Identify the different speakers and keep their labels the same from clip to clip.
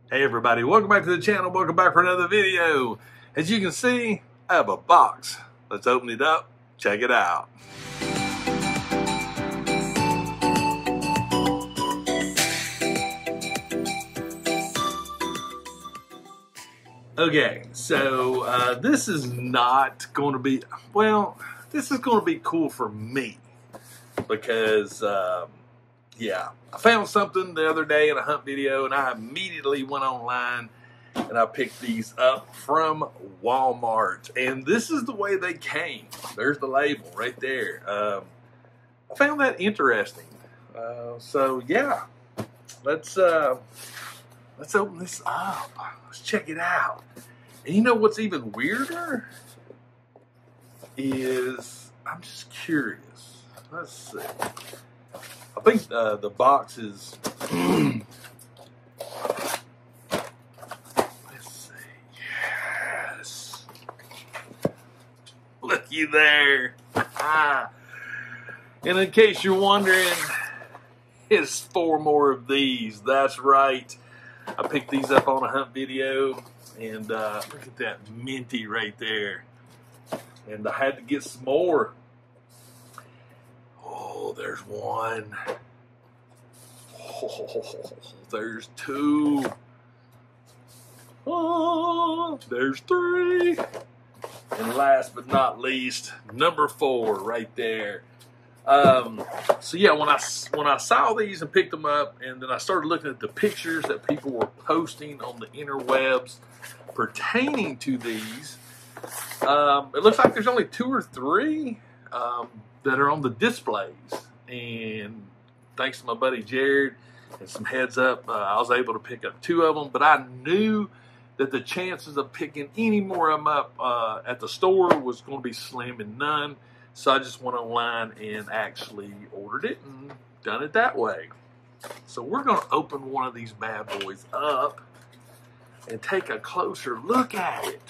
Speaker 1: Hey everybody, welcome back to the channel, welcome back for another video. As you can see, I have a box. Let's open it up, check it out. Okay, so this is not going to be, well, this is going to be cool for me because yeah, I found something the other day in a hunt video and I immediately went online and I picked these up from Walmart. And this is the way they came. There's the label right there. I found that interesting. So yeah, let's open this up. Let's check it out. And you know what's even weirder is, I'm just curious. Let's see. I think the box is, let's see, yes, looky there. And in case you're wondering, it's 4 more of these. That's right. I picked these up on a hunt video, and look at that minty right there. And I had to get some more. Oh, there's one. Oh, there's 2. Oh, there's 3. And last but not least, number 4 right there. So yeah, when I saw these and picked them up, and then I started looking at the pictures that people were posting on the interwebs pertaining to these, it looks like there's only 2 or 3 that are on the displays. And thanks to my buddy Jared and some heads up, I was able to pick up 2 of them. But I knew that the chances of picking any more of them up at the store was going to be slim and none. So I just went online and actually ordered it and done it that way. So we're going to open one of these bad boys up and take a closer look at it.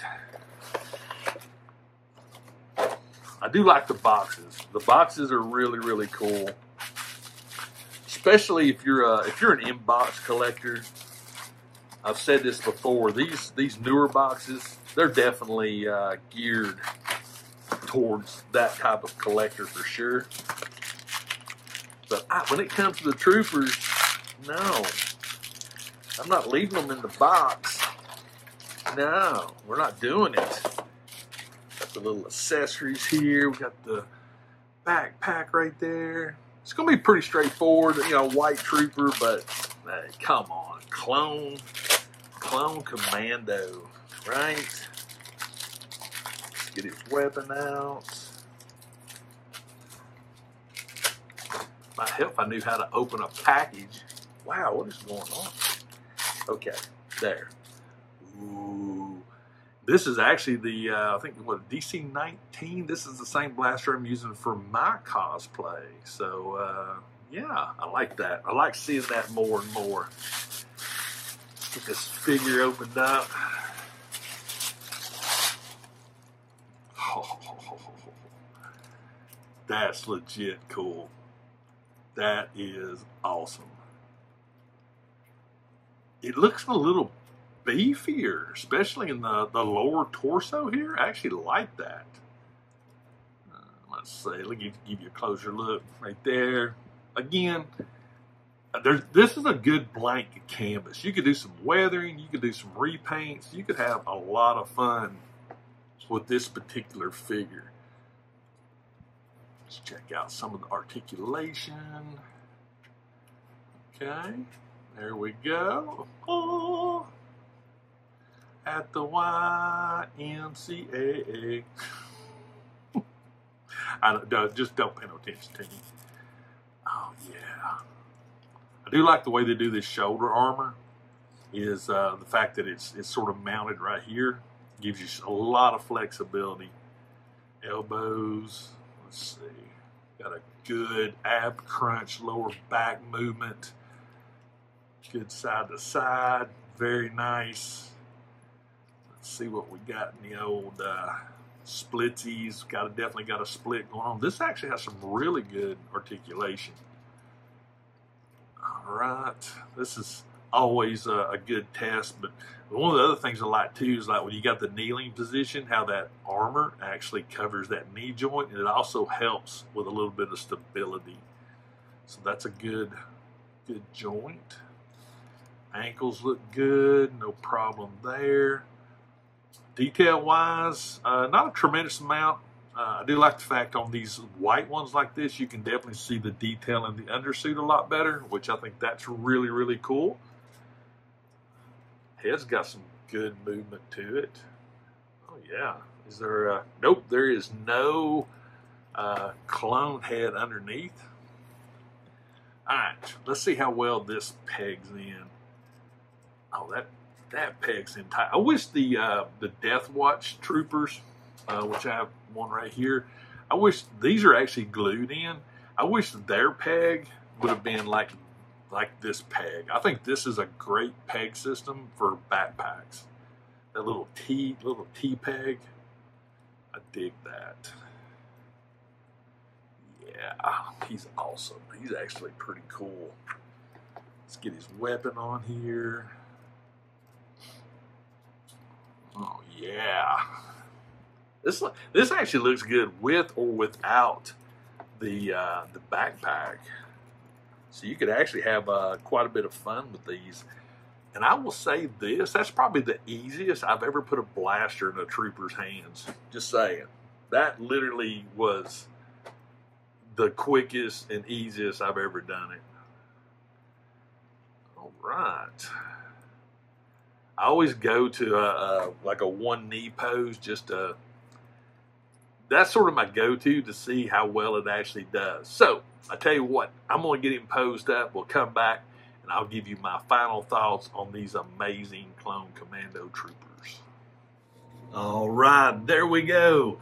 Speaker 1: I do like the boxes. The boxes are really, really cool. Especially if you're an inbox collector. I've said this before. These newer boxes, they're definitely geared towards that type of collector for sure. But when it comes to the troopers, no, I'm not leaving them in the box. No, we're not doing it. Got the little accessories here. We got the backpack right there. It's gonna be pretty straightforward, you know, white trooper, but hey, come on, clone commando, right? Get his weapon out. Might help if I knew how to open a package. Wow, what is going on? Okay, there. Ooh. This is actually the, I think, what, DC-19? This is the same blaster I'm using for my cosplay. So, yeah, I like that. I like seeing that more and more. Let's get this figure opened up. That's legit cool. That is awesome. It looks a little beefier, especially in the lower torso here. I actually like that. Let's see. Let me give you a closer look right there. Again, this is a good blank canvas. You could do some weathering. You could do some repaints. You could have a lot of fun with this particular figure. Let's check out some of the articulation. Okay, there we go. Oh, at the YMCA. Just don't pay no attention to me. Oh yeah, I do like the way they do this shoulder armor. Is the fact that it's sort of mounted right here, gives you a lot of flexibility. Elbows. Let's see, got a good ab crunch, lower back movement, good side to side, very nice. Let's see what we got in the old splitsies. Definitely got a split going on. This actually has some really good articulation. All right, this is always a good test. But one of the other things I like too is like when you got the kneeling position, how that armor actually covers that knee joint, and it also helps with a little bit of stability. So that's a good joint. Ankles look good, no problem there. Detail wise, not a tremendous amount. I do like the fact on these white ones like this, you can definitely see the detail in the undersuit a lot better, which I think that's really, really cool. Head's got some good movement to it. Oh yeah, is there nope, there is no clone head underneath. All right, let's see how well this pegs in. Oh, that pegs in tight. I wish the Death Watch troopers, which I have one right here, I wish these are actually glued in. I wish their peg would have been like this peg. I think this is a great peg system for backpacks. That little T peg, I dig that. Yeah, he's awesome. He's actually pretty cool. Let's get his weapon on here. Oh yeah. This actually looks good with or without the backpack. So you could actually have quite a bit of fun with these. And I will say this, that's probably the easiest I've ever put a blaster in a trooper's hands. Just saying. That literally was the quickest and easiest I've ever done it. All right. I always go to like a one knee pose, just that's sort of my go-to to see how well it actually does. So I tell you what, I'm going to get him posed up. We'll come back and I'll give you my final thoughts on these amazing Clone Commando troopers. All right, there we go.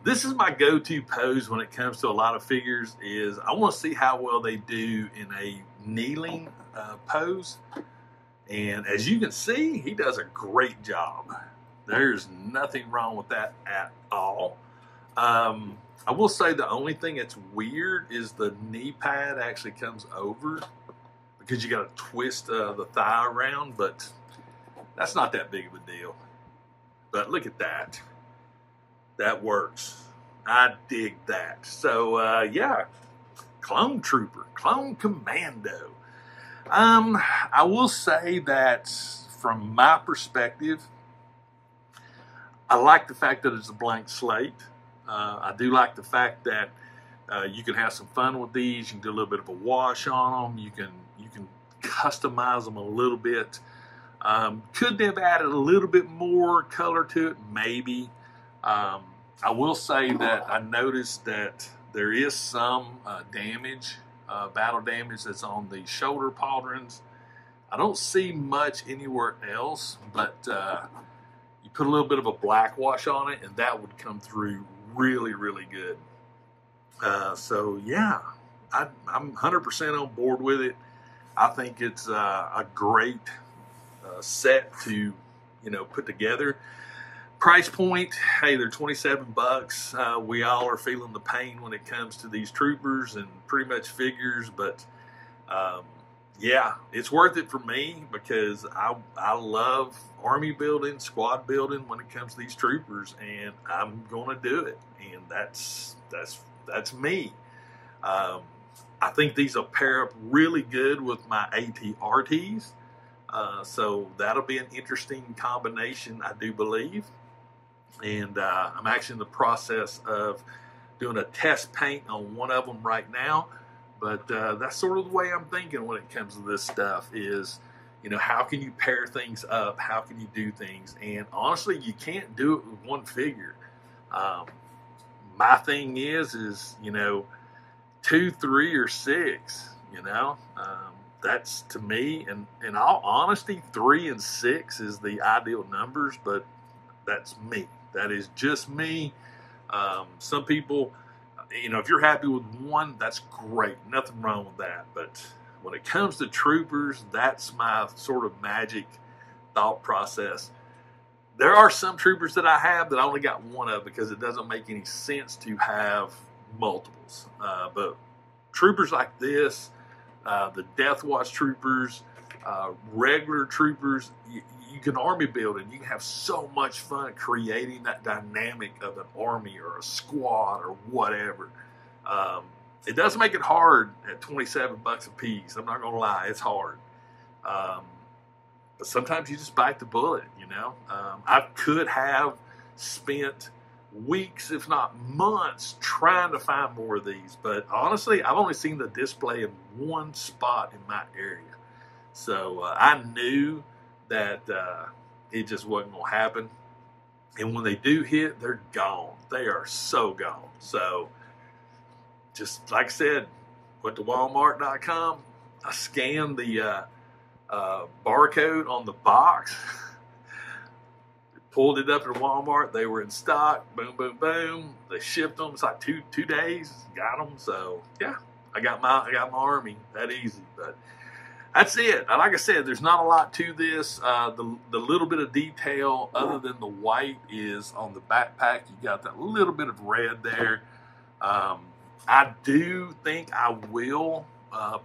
Speaker 1: This is my go-to pose when it comes to a lot of figures. Is I want to see how well they do in a kneeling pose. And as you can see, he does a great job. There's nothing wrong with that at all. I will say the only thing that's weird is the knee pad actually comes over because you got to twist the thigh around, but that's not that big of a deal. But look at that. That works. I dig that. So, yeah, Clone Trooper, Clone Commando. I will say that from my perspective, I like the fact that it's a blank slate. I do like the fact that you can have some fun with these. You can do a little bit of a wash on them. You can customize them a little bit. Could they have added a little bit more color to it? Maybe. I will say that I noticed that there is some damage, battle damage that's on the shoulder pauldrons. I don't see much anywhere else, but you put a little bit of a black wash on it and that would come through really, really good. So yeah, I'm 100% on board with it. I think it's a great set to, put together. Price point, hey, they're $27. We all are feeling the pain when it comes to these troopers and pretty much figures, but yeah, it's worth it for me because I love army building, squad building when it comes to these troopers, and I'm going to do it, and that's me. I think these will pair up really good with my AT-RTs, so that'll be an interesting combination, I do believe. And I'm actually in the process of doing a test paint on one of them right now. But that's sort of the way I'm thinking when it comes to this stuff is, how can you pair things up? How can you do things? And honestly, you can't do it with one figure. My thing is 2, 3, or 6, that's to me, and in all honesty, 3 and 6 is the ideal numbers, but that's me. That is just me. Some people, if you're happy with 1, that's great. Nothing wrong with that. But when it comes to troopers, that's my sort of magic thought process. There are some troopers that I have that I only got 1 of because it doesn't make any sense to have multiples. But troopers like this, the Death Watch troopers, regular troopers. You can army build, and you can have so much fun creating that dynamic of an army or a squad or whatever. It does make it hard at $27 a piece. I'm not gonna lie, it's hard. But sometimes you just bite the bullet, you know. I could have spent weeks, if not months, trying to find more of these. But honestly, I've only seen the display in one spot in my area. So I knew that it just wasn't going to happen. And when they do hit, they're gone. They are so gone. So just like I said, went to Walmart.com. I scanned the barcode on the box. Pulled it up at Walmart. They were in stock. Boom, boom, boom. They shipped them. It's like two days. Got them. So yeah, I got my army that easy. But that's it. Like I said, there's not a lot to this. The little bit of detail other than the white is on the backpack. You got that little bit of red there. I do think I will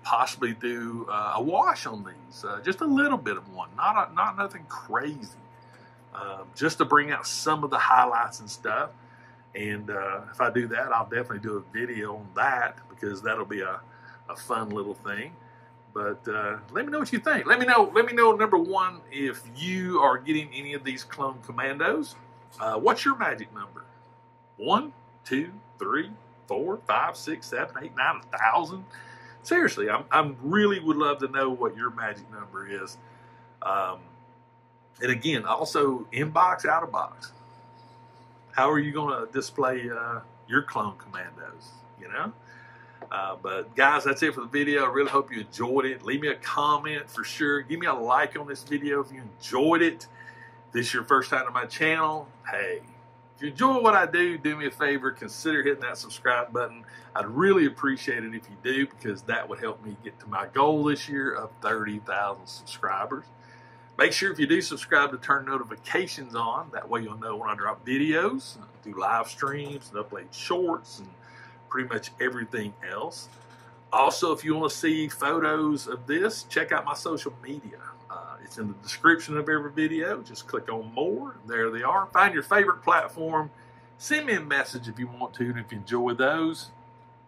Speaker 1: possibly do a wash on these. Just a little bit of one. Not nothing crazy. Just to bring out some of the highlights and stuff. And if I do that, I'll definitely do a video on that, because that'll be a fun little thing. But let me know what you think. Let me know, number one, if you are getting any of these clone commandos. What's your magic number? 1, 2, 3, 4, 5, 6, 7, 8, 9, 1,000? Seriously, I really would love to know what your magic number is. And again, also inbox, out of box. How are you going to display your clone commandos? You know. But guys, that's it for the video. I really hope you enjoyed it. Leave me a comment for sure. Give me a like on this video if you enjoyed it. If this is your first time to my channel, hey, if you enjoy what I do me a favor, consider hitting that subscribe button. I'd really appreciate it if you do, because that would help me get to my goal this year of 30,000 subscribers. Make sure if you do subscribe to turn notifications on. That way you'll know when I drop videos, do live streams, and upload shorts, and pretty much everything else. Also, if you want to see photos of this, check out my social media. It's in the description of every video. Just click on more, and there they are. Find your favorite platform. Send me a message if you want to, and if you enjoy those,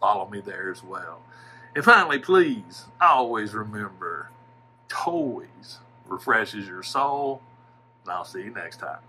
Speaker 1: follow me there as well. And finally, please, always remember, toys refreshes your soul, and I'll see you next time.